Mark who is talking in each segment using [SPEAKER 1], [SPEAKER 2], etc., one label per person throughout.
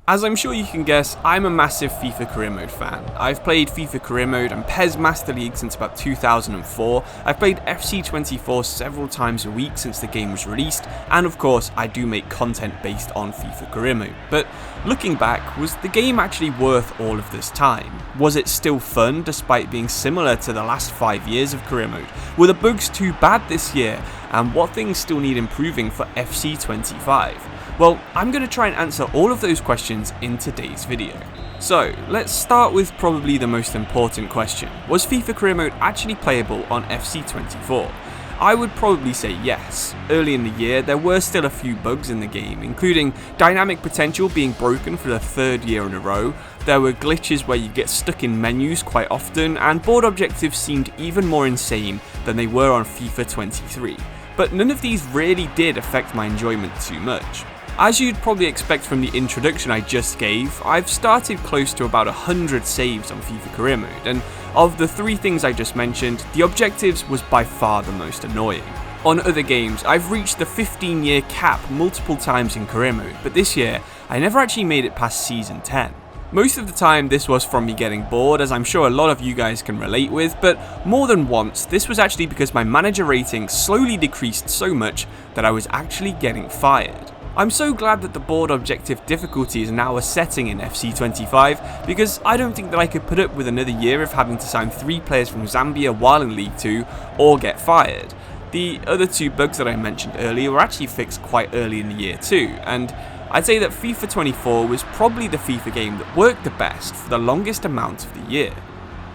[SPEAKER 1] As I'm sure you can guess, I'm a massive FIFA Career Mode fan. I've played FIFA Career Mode and PES Master League since about 2004, I've played FC24 several times a week since the game was released, and of course I do make content based on FIFA Career Mode. But looking back, was the game actually worth all of this time? Was it still fun despite being similar to the last 5 years of Career Mode? Were the bugs too bad this year? And what things still need improving for FC25? Well, I'm going to try and answer all of those questions in today's video. So, let's start with probably the most important question. Was FIFA Career Mode actually playable on FC24? I would probably say yes. Early in the year, there were still a few bugs in the game, including dynamic potential being broken for the 3rd year in a row, there were glitches where you get stuck in menus quite often, and board objectives seemed even more insane than they were on FIFA 23. But none of these really did affect my enjoyment too much. As you'd probably expect from the introduction I just gave, I've started close to about 100 saves on FIFA Career Mode, and of the 3 things I just mentioned, the objectives was by far the most annoying. On other games, I've reached the 15-year cap multiple times in Career Mode, but this year, I never actually made it past Season 10. Most of the time this was from me getting bored, as I'm sure a lot of you guys can relate with, but more than once, this was actually because my manager rating slowly decreased so much that I was actually getting fired. I'm so glad that the board objective difficulty is now a setting in FC25, because I don't think that I could put up with another year of having to sign 3 players from Zambia while in League 2 or get fired. The other 2 bugs that I mentioned earlier were actually fixed quite early in the year too, and I'd say that FIFA 24 was probably the FIFA game that worked the best for the longest amount of the year.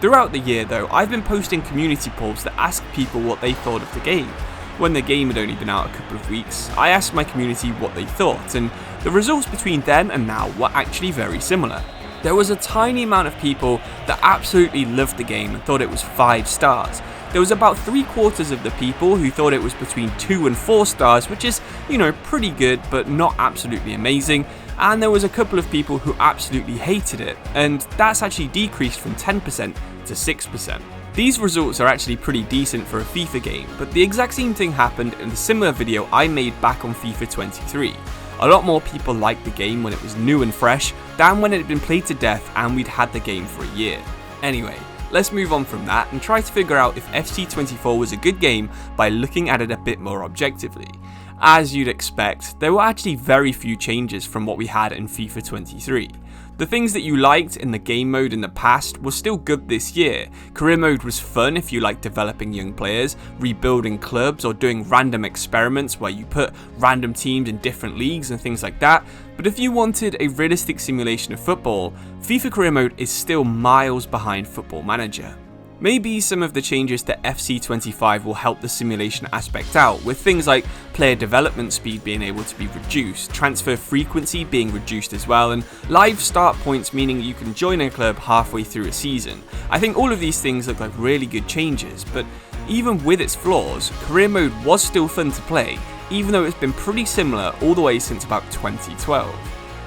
[SPEAKER 1] Throughout the year though, I've been posting community polls that ask people what they thought of the game. When the game had only been out a couple of weeks, I asked my community what they thought, and the results between then and now were actually very similar. There was a tiny amount of people that absolutely loved the game and thought it was 5 stars. There was about 3/4 of the people who thought it was between 2 and 4 stars, which is, pretty good but not absolutely amazing, and there was a couple of people who absolutely hated it, and that's actually decreased from 10% to 6%. These results are actually pretty decent for a FIFA game, but the exact same thing happened in the similar video I made back on FIFA 23. A lot more people liked the game when it was new and fresh than when it had been played to death and we'd had the game for a year. Anyway, let's move on from that and try to figure out if FC24 was a good game by looking at it a bit more objectively. As you'd expect, there were actually very few changes from what we had in FIFA 23. The things that you liked in the game mode in the past were still good this year. Career mode was fun if you like developing young players, rebuilding clubs, or doing random experiments where you put random teams in different leagues and things like that. But if you wanted a realistic simulation of football, FIFA Career Mode is still miles behind Football Manager. Maybe some of the changes to FC25 will help the simulation aspect out, with things like player development speed being able to be reduced, transfer frequency being reduced as well, and live start points meaning you can join a club halfway through a season. I think all of these things look like really good changes, but even with its flaws, Career Mode was still fun to play, even though it's been pretty similar all the way since about 2012.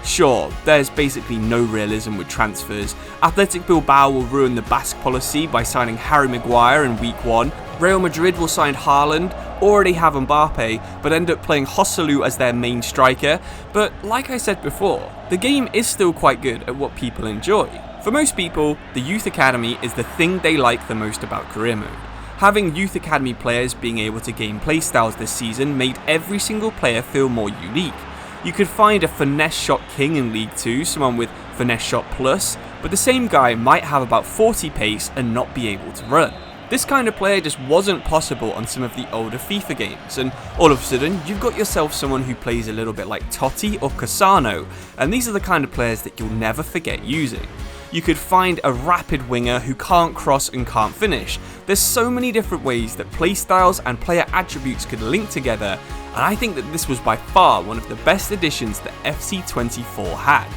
[SPEAKER 1] Sure, there's basically no realism with transfers. Athletic Bilbao will ruin the Basque policy by signing Harry Maguire in week 1. Real Madrid will sign Haaland, already have Mbappe, but end up playing Joselu as their main striker. But like I said before, the game is still quite good at what people enjoy. For most people, the Youth Academy is the thing they like the most about Career Mode. Having Youth Academy players being able to gain playstyles this season made every single player feel more unique. You could find a finesse shot king in League 2, someone with finesse shot plus, but the same guy might have about 40 pace and not be able to run. This kind of player just wasn't possible on some of the older FIFA games, and all of a sudden you've got yourself someone who plays a little bit like Totti or Cassano, and these are the kind of players that you'll never forget using. You could find a rapid winger who can't cross and can't finish. There's so many different ways that playstyles and player attributes could link together, and I think that this was by far one of the best additions that FC24 had.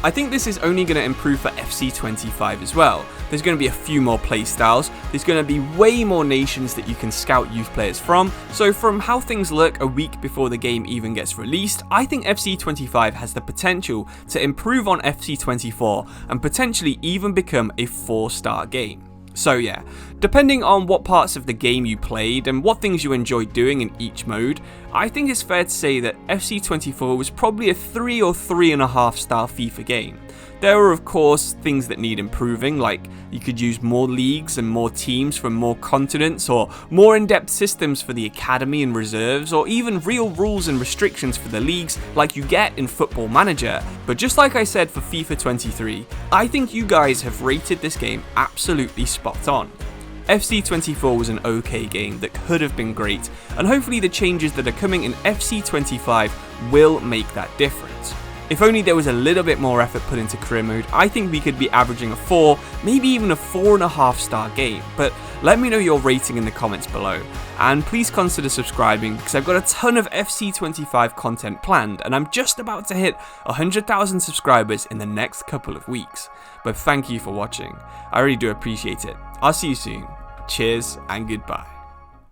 [SPEAKER 1] I think this is only going to improve for FC25 as well. There's going to be a few more playstyles, there's going to be way more nations that you can scout youth players from, so from how things look a week before the game even gets released, I think FC25 has the potential to improve on FC24 and potentially even become a 4-star game. So yeah, Depending on what parts of the game you played and what things you enjoyed doing in each mode, I think it's fair to say that FC24 was probably a 3 or 3.5 star FIFA game. There are of course things that need improving, like you could use more leagues and more teams from more continents, or more in-depth systems for the academy and reserves, or even real rules and restrictions for the leagues like you get in Football Manager. But just like I said for FIFA 23, I think you guys have rated this game absolutely spot on. FC24 was an okay game that could have been great, and hopefully the changes that are coming in FC25 will make that difference. If only there was a little bit more effort put into career mode, I think we could be averaging a 4, maybe even a 4.5 star game, but let me know your rating in the comments below. And please consider subscribing because I've got a ton of FC25 content planned, and I'm just about to hit 100,000 subscribers in the next couple of weeks. But thank you for watching, I really do appreciate it. I'll see you soon. Cheers and goodbye.